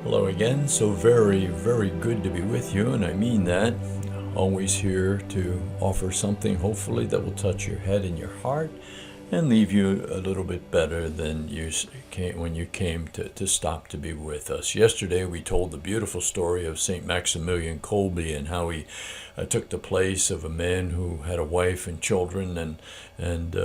Hello again. So very, very good to be with you, and I mean that. Always here to offer something, hopefully, that will touch your head and your heart and leave you a little bit better than you came when you came to stop to be with us. Yesterday, we told the beautiful story of St. Maximilian Kolbe and how he took the place of a man who had a wife and children and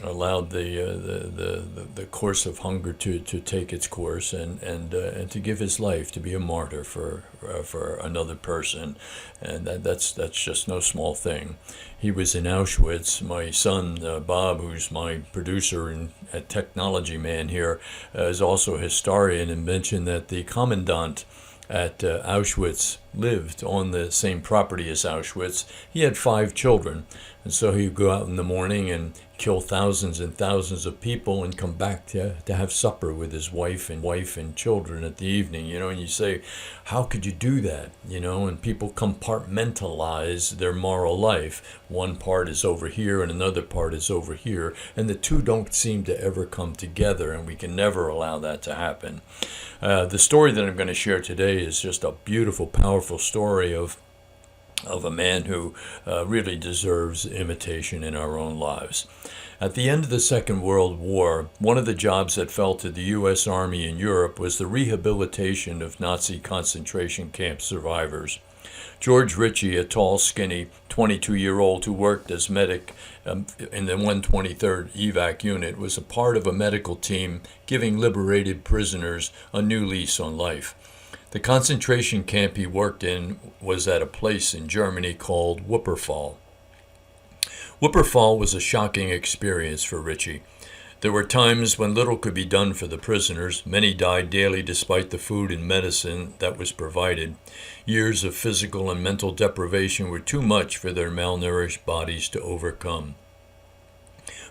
allowed the course of hunger to take its course and to give his life to be a martyr for another person, and that's just no small thing. He was in Auschwitz. My son Bob, who's my producer and a technology man here, is also a historian, and mentioned that the commandant at Auschwitz lived on the same property as Auschwitz. He had 5 children, and so he'd go out in the morning and kill thousands and thousands of people and come back to have supper with his wife and children at the evening, and you say, how could you do that? And people compartmentalize their moral life. One part is over here and another part is over here, and the two don't seem to ever come together, and we can never allow that to happen. The story that I'm going to share today is just a beautiful, powerful story of a man who really deserves imitation in our own lives. At the end of the Second World War, one of the jobs that fell to the U.S. Army in Europe was the rehabilitation of Nazi concentration camp survivors. George Ritchie, a tall, skinny 22-year-old who worked as medic in the 123rd evac unit, was a part of a medical team giving liberated prisoners a new lease on life. The concentration camp he worked in was at a place in Germany called Wuppertal. Wuppertal was a shocking experience for Ritchie. There were times when little could be done for the prisoners. Many died daily despite the food and medicine that was provided. Years of physical and mental deprivation were too much for their malnourished bodies to overcome.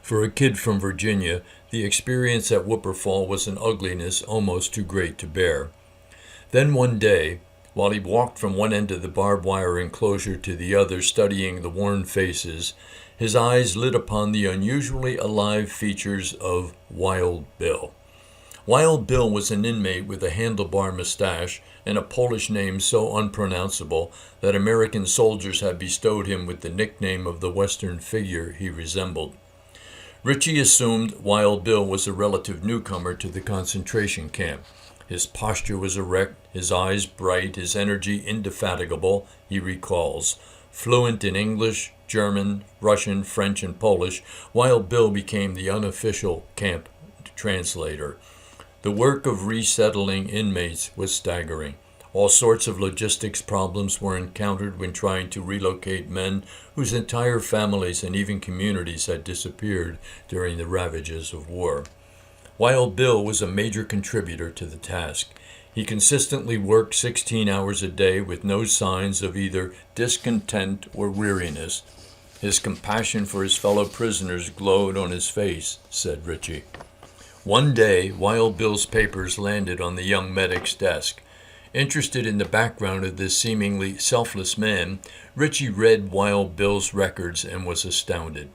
For a kid from Virginia, the experience at Wuppertal was an ugliness almost too great to bear. Then one day, while he walked from one end of the barbed wire enclosure to the other, studying the worn faces, his eyes lit upon the unusually alive features of Wild Bill. Wild Bill was an inmate with a handlebar mustache and a Polish name so unpronounceable that American soldiers had bestowed him with the nickname of the Western figure he resembled. Ritchie assumed Wild Bill was a relative newcomer to the concentration camp. His posture was erect, his eyes bright, his energy indefatigable, he recalls. Fluent in English, German, Russian, French, and Polish, Wild Bill became the unofficial camp translator. The work of resettling inmates was staggering. All sorts of logistics problems were encountered when trying to relocate men whose entire families and even communities had disappeared during the ravages of war. Wild Bill was a major contributor to the task. He consistently worked 16 hours a day with no signs of either discontent or weariness. His compassion for his fellow prisoners glowed on his face, said Ritchie. One day, Wild Bill's papers landed on the young medic's desk. Interested in the background of this seemingly selfless man, Ritchie read Wild Bill's records and was astounded.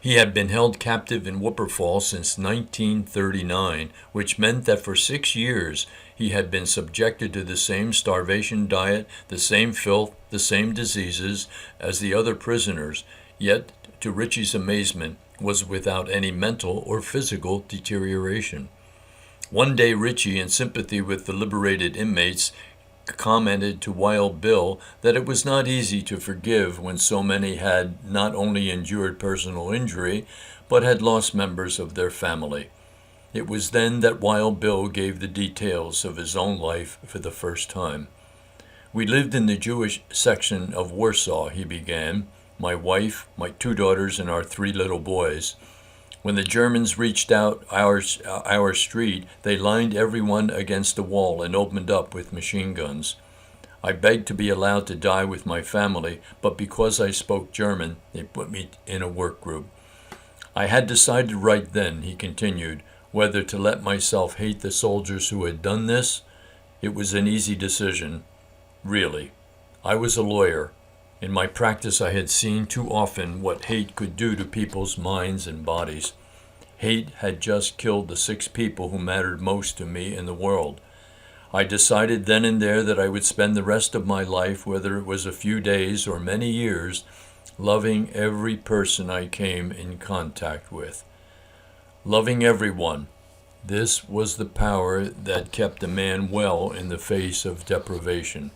He had been held captive in Wuppertal since 1939, which meant that for 6 years he had been subjected to the same starvation diet, the same filth, the same diseases as the other prisoners, yet, to Ritchie's amazement, was without any mental or physical deterioration. One day Ritchie, in sympathy with the liberated inmates, commented to Wild Bill that it was not easy to forgive when so many had not only endured personal injury, but had lost members of their family. It was then that Wild Bill gave the details of his own life for the first time. We lived in the Jewish section of Warsaw, he began, my wife, my 2 daughters, and our 3 little boys. When the Germans reached out our street, they lined everyone against a wall and opened up with machine guns. I begged to be allowed to die with my family, but because I spoke German, they put me in a work group. I had decided right then, he continued, whether to let myself hate the soldiers who had done this. It was an easy decision, really. I was a lawyer. In my practice, I had seen too often what hate could do to people's minds and bodies. Hate had just killed the 6 people who mattered most to me in the world. I decided then and there that I would spend the rest of my life, whether it was a few days or many years, loving every person I came in contact with. Loving everyone. This was the power that kept a man well in the face of deprivation.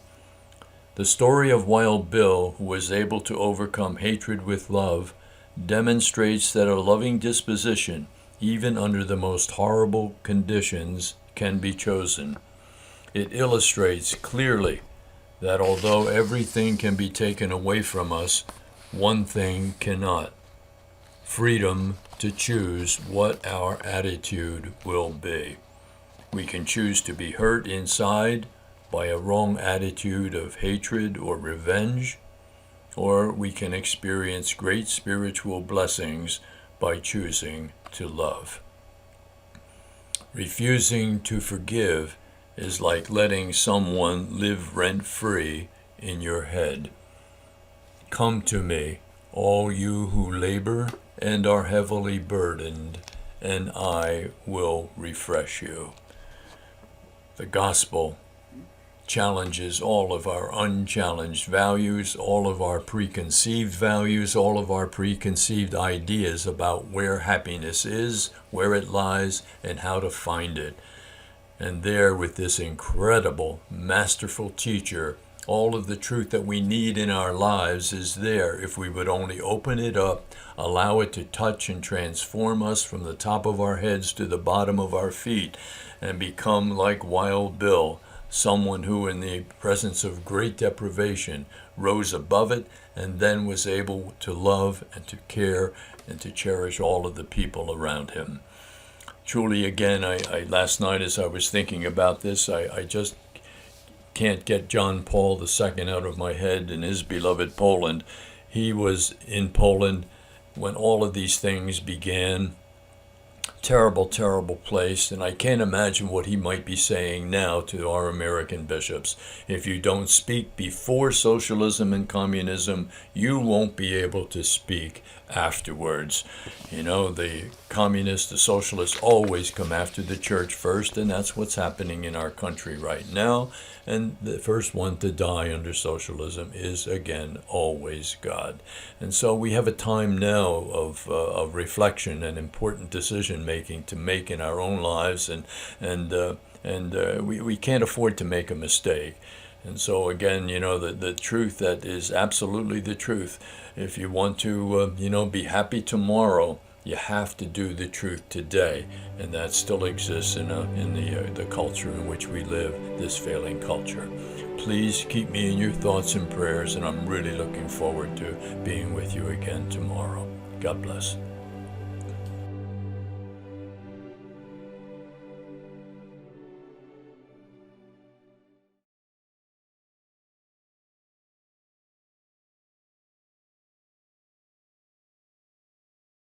The story of Wild Bill, who was able to overcome hatred with love, demonstrates that a loving disposition, even under the most horrible conditions, can be chosen. It illustrates clearly that although everything can be taken away from us, one thing cannot: freedom to choose what our attitude will be. We can choose to be hurt inside by a wrong attitude of hatred or revenge, or we can experience great spiritual blessings by choosing to love. Refusing to forgive is like letting someone live rent-free in your head. Come to me, all you who labor and are heavily burdened, and I will refresh you. The gospel challenges all of our unchallenged values, all of our preconceived values, all of our preconceived ideas about where happiness is, where it lies, and how to find it. And there, with this incredible, masterful teacher, all of the truth that we need in our lives is there if we would only open it up, allow it to touch and transform us from the top of our heads to the bottom of our feet, and become like Wild Bill, someone who in the presence of great deprivation rose above it and then was able to love and to care and to cherish all of the people around him. Truly, again, I last night as I was thinking about this, I just can't get John Paul II out of my head and his beloved Poland. He was in Poland when all of these things began. Terrible, terrible place, and I can't imagine what he might be saying now to our American bishops. If you don't speak before socialism and communism, you won't be able to speak afterwards. You know, the communists, the socialists always come after the church first, and that's what's happening in our country right now. And the first one to die under socialism is, again, always God. And so we have a time now of reflection and important decision making to make in our own lives, and we can't afford to make a mistake. And so again, you know, the truth that is absolutely the truth. If you want to, be happy tomorrow, you have to do the truth today, and that still exists in the culture in which we live, this failing culture. Please keep me in your thoughts and prayers, and I'm really looking forward to being with you again tomorrow. God bless.